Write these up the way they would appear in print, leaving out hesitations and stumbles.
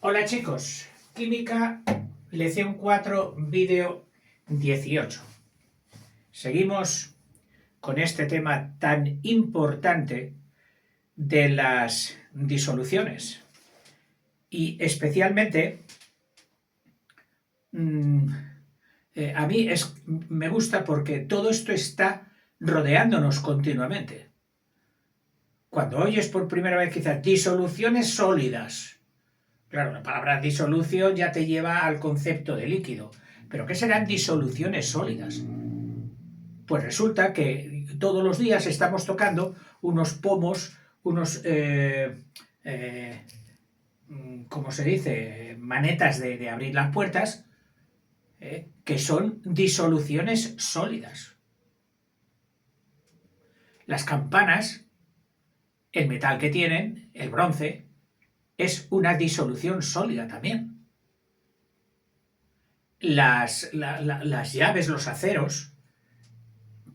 Hola chicos, Química, lección 4, vídeo 18. Seguimos con este tema tan importante de las disoluciones y especialmente a mí me gusta porque todo esto está rodeándonos continuamente. Cuando oyes por primera vez quizás disoluciones sólidas, claro, la palabra disolución ya te lleva al concepto de líquido. ¿Pero qué serán disoluciones sólidas? Pues resulta que todos los días estamos tocando unos pomos, eh, ¿cómo se dice? Manetas de abrir las puertas, que son disoluciones sólidas. Las campanas, el metal que tienen, el bronce, es una disolución sólida también. Las llaves, los aceros,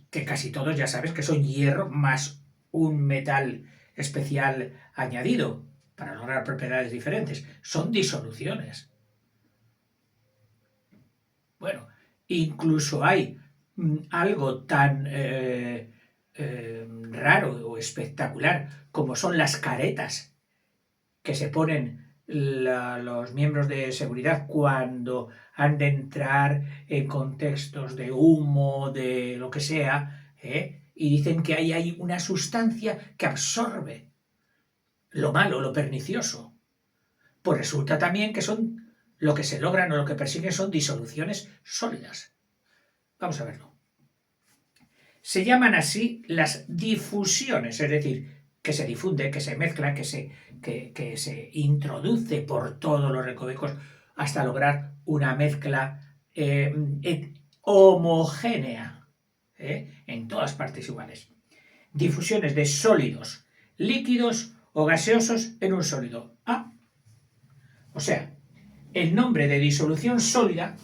que casi todos ya sabes que son hierro más un metal especial añadido para lograr propiedades diferentes. Son disoluciones. Bueno, incluso hay algo tan raro o espectacular como son las caretas que se ponen los miembros de seguridad cuando han de entrar en contextos de humo, de lo que sea, y dicen que ahí hay una sustancia que absorbe lo malo, lo pernicioso. Pues resulta también que son lo que se logran o lo que persiguen son disoluciones sólidas. Vamos a verlo. Se llaman así las difusiones, es decir, que se difunde, que se mezcla, que se introduce por todos los recovecos hasta lograr una mezcla homogénea, en todas partes iguales. Difusiones de sólidos, líquidos o gaseosos en un sólido. O sea, el nombre de disolución sólida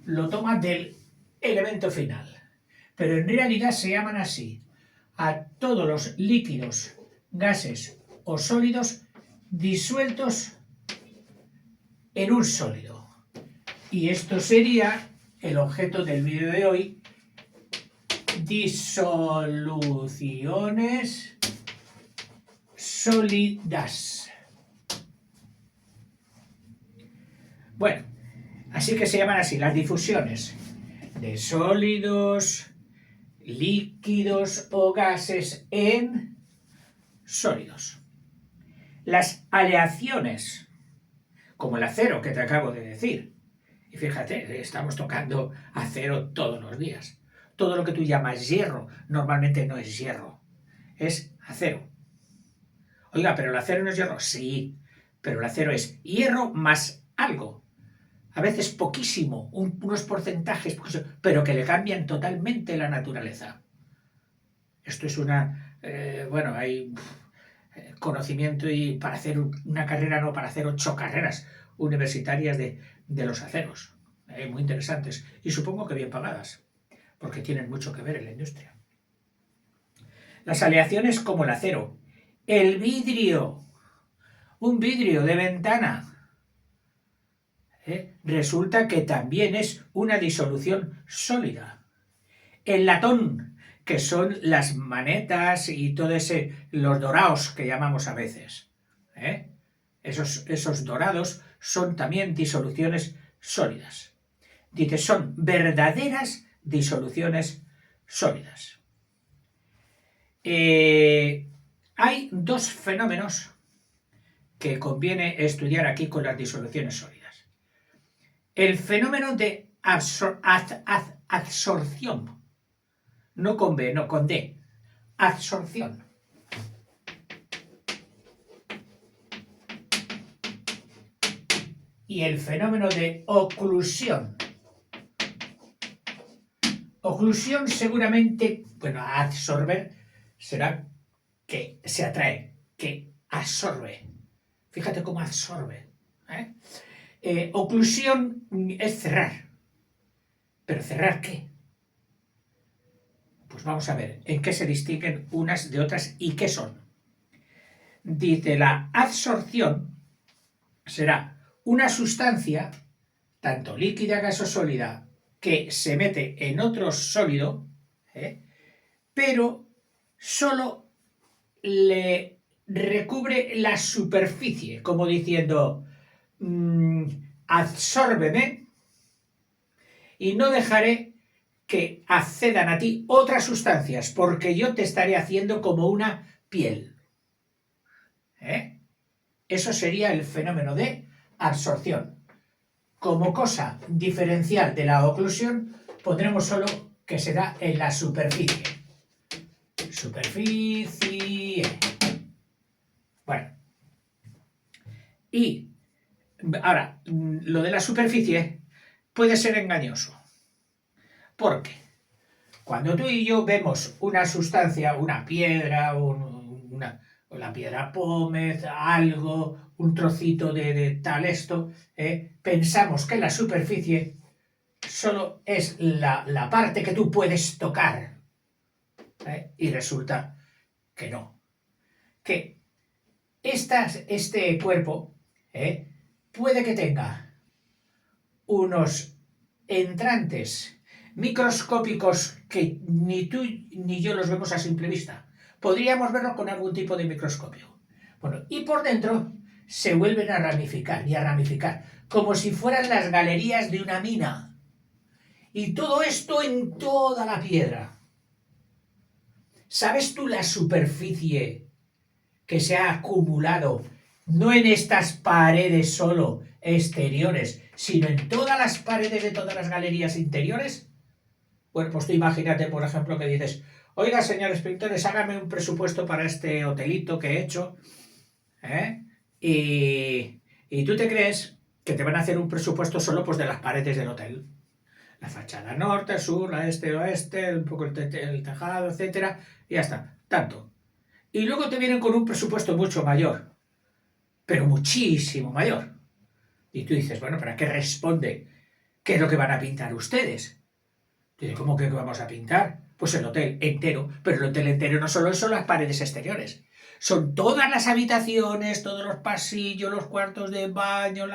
lo toma del elemento final, pero en realidad se llaman así a todos los líquidos, gases o sólidos disueltos en un sólido. Y esto sería el objeto del vídeo de hoy: disoluciones sólidas. Bueno, así que se llaman así las difusiones de sólidos, líquidos o gases en sólidos. Las aleaciones, como el acero que te acabo de decir, y fíjate, estamos tocando acero todos los días. Todo lo que tú llamas hierro normalmente no es hierro, es acero. Oiga, ¿pero el acero no es hierro? Sí, pero el acero es hierro más algo. A veces poquísimo, unos porcentajes, pero que le cambian totalmente la naturaleza. Esto es bueno, hay conocimiento y para hacer una carrera, no, para hacer 8 carreras universitarias de los aceros. Muy interesantes y supongo que bien pagadas, porque tienen mucho que ver en la industria. Las aleaciones como el acero, el vidrio, un vidrio de ventana, resulta que también es una disolución sólida. El latón, que son las manetas y todo los dorados que llamamos a veces. Esos dorados son también disoluciones sólidas. Dice, son verdaderas disoluciones sólidas. Hay dos fenómenos que conviene estudiar aquí con las disoluciones sólidas. El fenómeno de absorción, no con B, no con D, absorción. Y el fenómeno de oclusión. Oclusión seguramente, bueno, absorber será que se atrae, que absorbe. Fíjate cómo absorbe. Oclusión es cerrar. ¿Pero cerrar qué? Pues vamos a ver en qué se distinguen unas de otras y qué son. Dice, la absorción será una sustancia, tanto líquida, gaseosa o sólida, que se mete en otro sólido, pero solo le recubre la superficie, como diciendo, absórbeme y no dejaré que accedan a ti otras sustancias, porque yo te estaré haciendo como una piel. Eso sería el fenómeno de absorción. Como cosa diferencial de la oclusión, pondremos solo que se da en la superficie. Superficie. Bueno. Y ahora, lo de la superficie puede ser engañoso. Porque cuando tú y yo vemos una sustancia, una piedra, la piedra pómez, algo, un trocito de tal esto, pensamos que la superficie solo es la parte que tú puedes tocar. Y resulta que no. Que este cuerpo puede que tenga unos entrantes microscópicos que ni tú ni yo los vemos a simple vista. Podríamos verlo con algún tipo de microscopio. Bueno, y por dentro se vuelven a ramificar y a ramificar, como si fueran las galerías de una mina. Y todo esto en toda la piedra. ¿Sabes tú la superficie que se ha acumulado, no en estas paredes solo exteriores, sino en todas las paredes de todas las galerías interiores? Bueno, pues tú imagínate, por ejemplo, que dices, oiga, señores pintores, hágame un presupuesto para este hotelito que he hecho, y tú te crees que te van a hacer un presupuesto solo pues de las paredes del hotel. La fachada norte, sur, la este, oeste, un poco el tejado, etcétera, y ya está, tanto. Y luego te vienen con un presupuesto mucho mayor, pero muchísimo mayor. Y tú dices, bueno, ¿para qué responde? ¿Qué es lo que van a pintar ustedes? Dice, ¿cómo que vamos a pintar? Pues el hotel entero, pero el hotel entero no solo son las paredes exteriores, son todas las habitaciones, todos los pasillos, los cuartos de baño,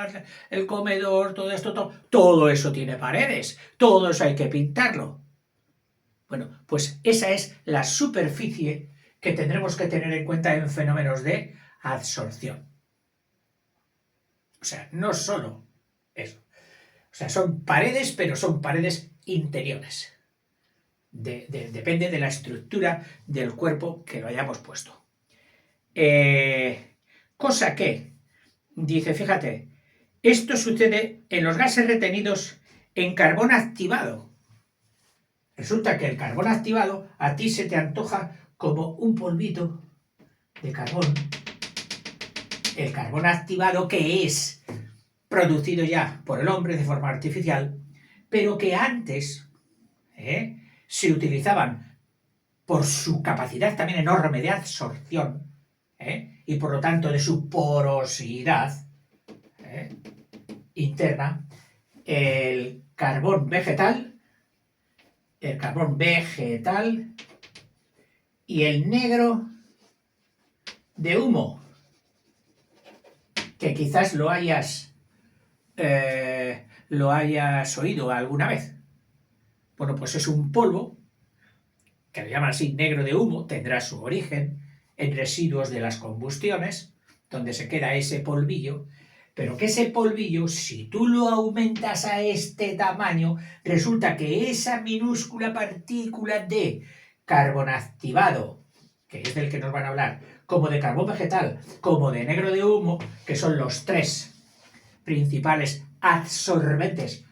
el comedor, todo esto, todo eso tiene paredes, todo eso hay que pintarlo. Bueno, pues esa es la superficie que tendremos que tener en cuenta en fenómenos de absorción. O sea, no solo eso. O sea, son paredes, pero son paredes interiores. Depende de la estructura del cuerpo que lo hayamos puesto. Cosa que, dice, fíjate, esto sucede en los gases retenidos en carbón activado. Resulta que el carbón activado a ti se te antoja como un polvito de carbón. El carbón activado que es producido ya por el hombre de forma artificial, pero que antes se utilizaban por su capacidad también enorme de absorción y por lo tanto de su porosidad interna, el carbón vegetal y el negro de humo, que quizás lo hayas oído alguna vez. Bueno, pues es un polvo, que lo llaman así negro de humo, tendrá su origen en residuos de las combustiones, donde se queda ese polvillo, pero que ese polvillo, si tú lo aumentas a este tamaño, resulta que esa minúscula partícula de carbón activado, que es del que nos van a hablar, como de carbón vegetal, como de negro de humo, que son los tres principales absorbentes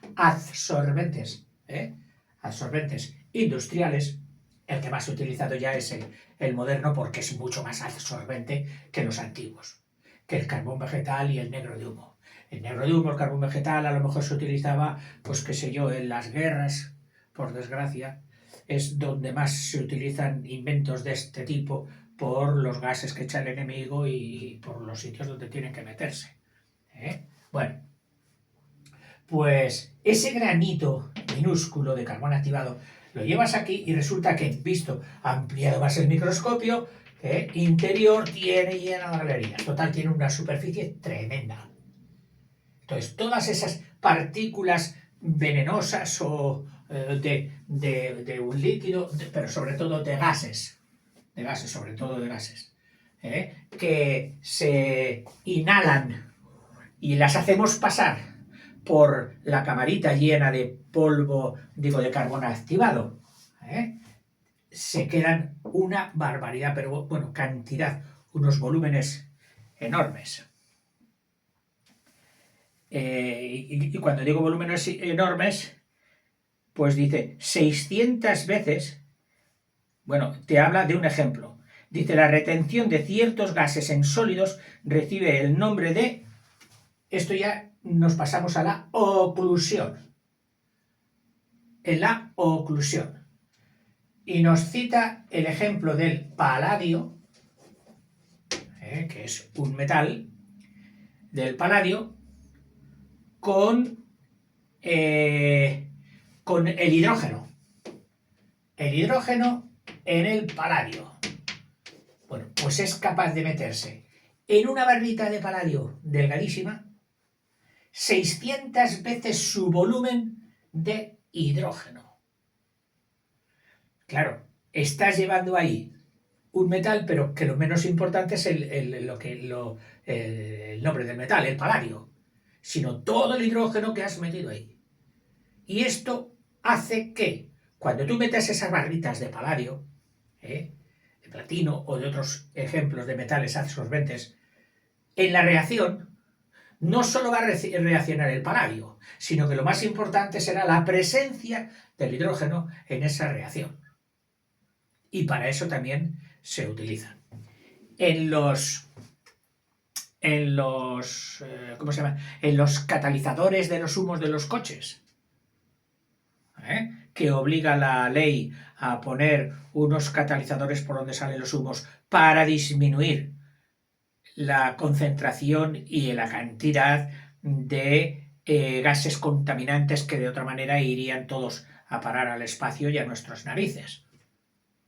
industriales, el que más utilizado ya es el moderno porque es mucho más absorbente que los antiguos, que el carbón vegetal y el negro de humo. El negro de humo, el carbón vegetal, a lo mejor se utilizaba, pues qué sé yo, en las guerras, por desgracia, es donde más se utilizan inventos de este tipo por los gases que echa el enemigo y por los sitios donde tienen que meterse. Bueno, pues ese granito minúsculo de carbón activado lo llevas aquí y resulta que, visto ampliado más el microscopio, interior tiene llena de galerías. Total, tiene una superficie tremenda. Entonces, todas esas partículas venenosas o de un líquido, pero sobre todo de gases, sobre todo de gases, que se inhalan y las hacemos pasar por la camarita llena de polvo, digo, de carbono activado, se quedan una barbaridad, pero bueno, cantidad, unos volúmenes enormes. Y cuando digo volúmenes enormes, pues dice 600 veces, bueno, te habla de un ejemplo. Dice, la retención de ciertos gases en sólidos recibe el nombre de, esto ya nos pasamos a la oclusión. En la oclusión. Y nos cita el ejemplo del paladio, que es un metal, del paladio, con el hidrógeno. El hidrógeno en el paladio. Bueno, pues es capaz de meterse en una barrita de paladio delgadísima 600 veces su volumen de hidrógeno. Claro, estás llevando ahí un metal, pero que lo menos importante es el nombre del metal, el paladio, sino todo el hidrógeno que has metido ahí. Y esto hace que cuando tú metes esas barritas de paladio, de platino o de otros ejemplos de metales absorbentes, en la reacción no solo va a reaccionar el paladio, sino que lo más importante será la presencia del hidrógeno en esa reacción. Y para eso también se utilizan. En los ¿cómo se llama? En los catalizadores de los humos de los coches, que obliga la ley a poner unos catalizadores por donde salen los humos para disminuir la concentración y la cantidad de gases contaminantes que de otra manera irían todos a parar al espacio y a nuestras narices.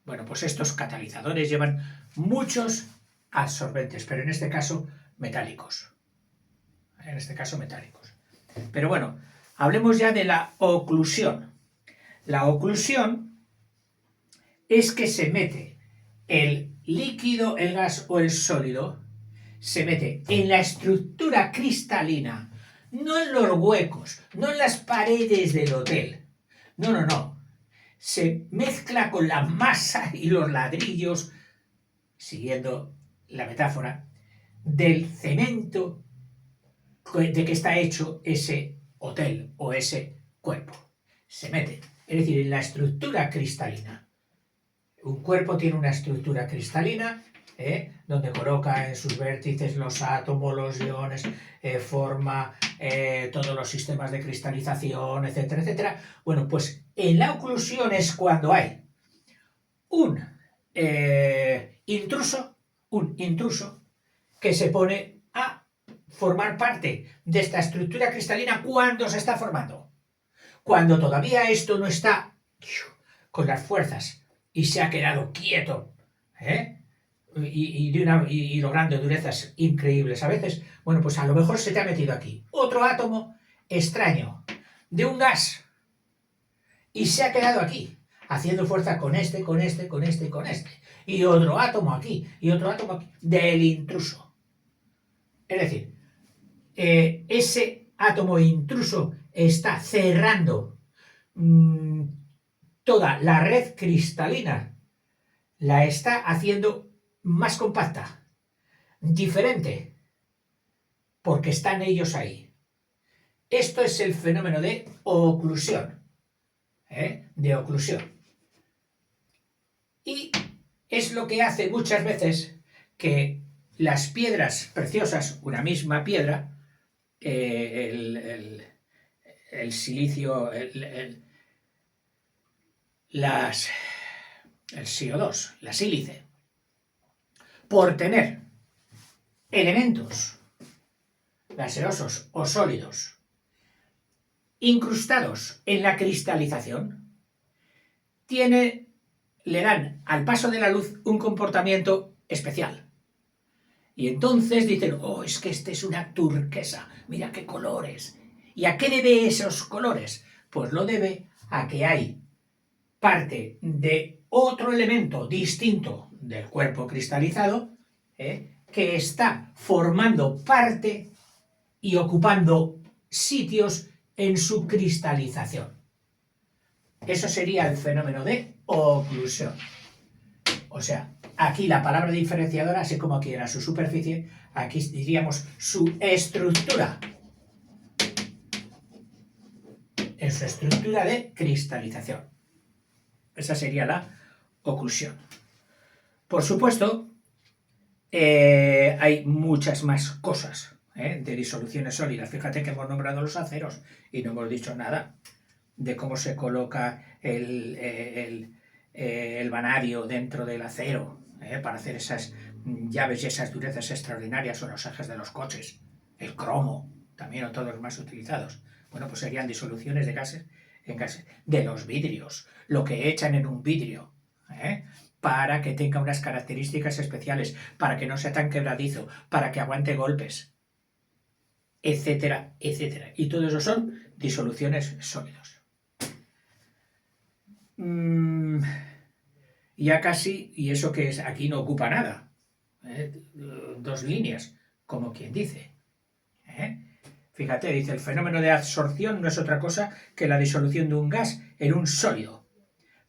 Bueno, pues estos catalizadores llevan muchos absorbentes, pero en este caso metálicos. Pero bueno, hablemos ya de la oclusión. La oclusión es que se mete el líquido, el gas o el sólido, se mete en la estructura cristalina, no en los huecos, no en las paredes del hotel. No. Se mezcla con la masa y los ladrillos, siguiendo la metáfora, del cemento de que está hecho ese hotel o ese cuerpo. Se mete, es decir, en la estructura cristalina. Un cuerpo tiene una estructura cristalina, donde coloca en sus vértices los átomos, los iones, forma todos los sistemas de cristalización, etcétera, etcétera. Bueno, pues en la oclusión es cuando hay un intruso que se pone a formar parte de esta estructura cristalina cuando se está formando. Cuando todavía esto no está con las fuerzas y se ha quedado quieto, y logrando durezas increíbles a veces, bueno, pues a lo mejor se te ha metido aquí otro átomo extraño de un gas y se ha quedado aquí, haciendo fuerza con este, y otro átomo aquí, y otro átomo aquí, del intruso. Es decir, ese átomo intruso está cerrando toda la red cristalina, la está haciendo más compacta, diferente, porque están ellos ahí. Esto es el fenómeno de oclusión, Y es lo que hace muchas veces que las piedras preciosas, una misma piedra, el silicio, el CO2, la sílice, por tener elementos gaseosos o sólidos incrustados en la cristalización, le dan al paso de la luz un comportamiento especial. Y entonces dicen, oh, es que este es una turquesa, mira qué colores. ¿Y a qué debe esos colores? Pues lo debe a que hay parte de otro elemento distinto del cuerpo cristalizado, que está formando parte y ocupando sitios en su cristalización. Eso sería el fenómeno de oclusión. O sea, aquí la palabra diferenciadora, así como aquí era su superficie, aquí diríamos su estructura. En su estructura de cristalización. Esa sería la oclusión. Por supuesto, hay muchas más cosas de disoluciones sólidas. Fíjate que hemos nombrado los aceros y no hemos dicho nada de cómo se coloca el vanadio dentro del acero para hacer esas llaves y esas durezas extraordinarias, o los ejes de los coches, el cromo, también o todos los más utilizados. Bueno, pues serían disoluciones de gases en gases. De los vidrios, lo que echan en un vidrio, para que tenga unas características especiales, para que no sea tan quebradizo, para que aguante golpes, etcétera, etcétera. Y todo eso son disoluciones sólidos. Ya casi, y eso que es, aquí no ocupa nada, 2 líneas, como quien dice. Fíjate, dice, el fenómeno de absorción no es otra cosa que la disolución de un gas en un sólido.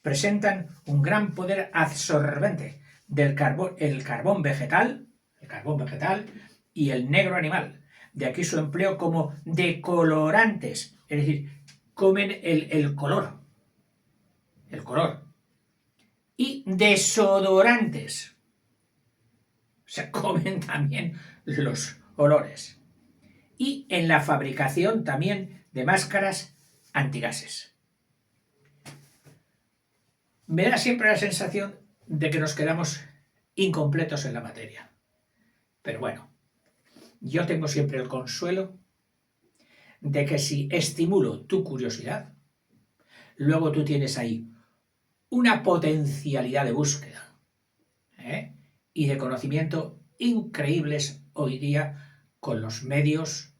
Presentan un gran poder absorbente del carbón, el carbón vegetal y el negro animal. De aquí su empleo como decolorantes, es decir, comen el color. Y desodorantes. O sea, comen también los olores. Y en la fabricación también de máscaras antigases. Me da siempre la sensación de que nos quedamos incompletos en la materia. Pero bueno, yo tengo siempre el consuelo de que si estimulo tu curiosidad, luego tú tienes ahí una potencialidad de búsqueda y de conocimiento increíbles hoy día con los medios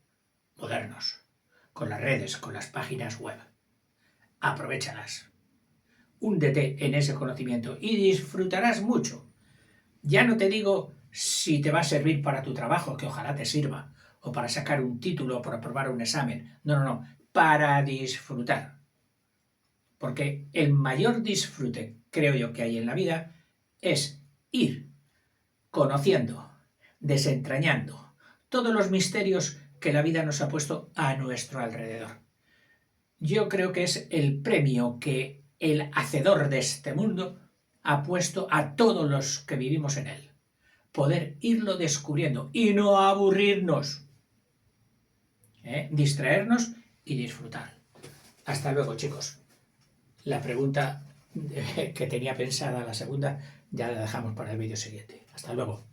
modernos, con las redes, con las páginas web. Aprovéchalas. Húndete en ese conocimiento y disfrutarás mucho. Ya no te digo si te va a servir para tu trabajo, que ojalá te sirva, o para sacar un título o para aprobar un examen. No, para disfrutar. Porque el mayor disfrute, creo yo, que hay en la vida es ir conociendo, desentrañando todos los misterios que la vida nos ha puesto a nuestro alrededor. Yo creo que es el premio que el hacedor de este mundo ha puesto a todos los que vivimos en él. Poder irlo descubriendo y no aburrirnos. Distraernos y disfrutar. Hasta luego, chicos. La pregunta que tenía pensada, la segunda, ya la dejamos para el vídeo siguiente. Hasta luego.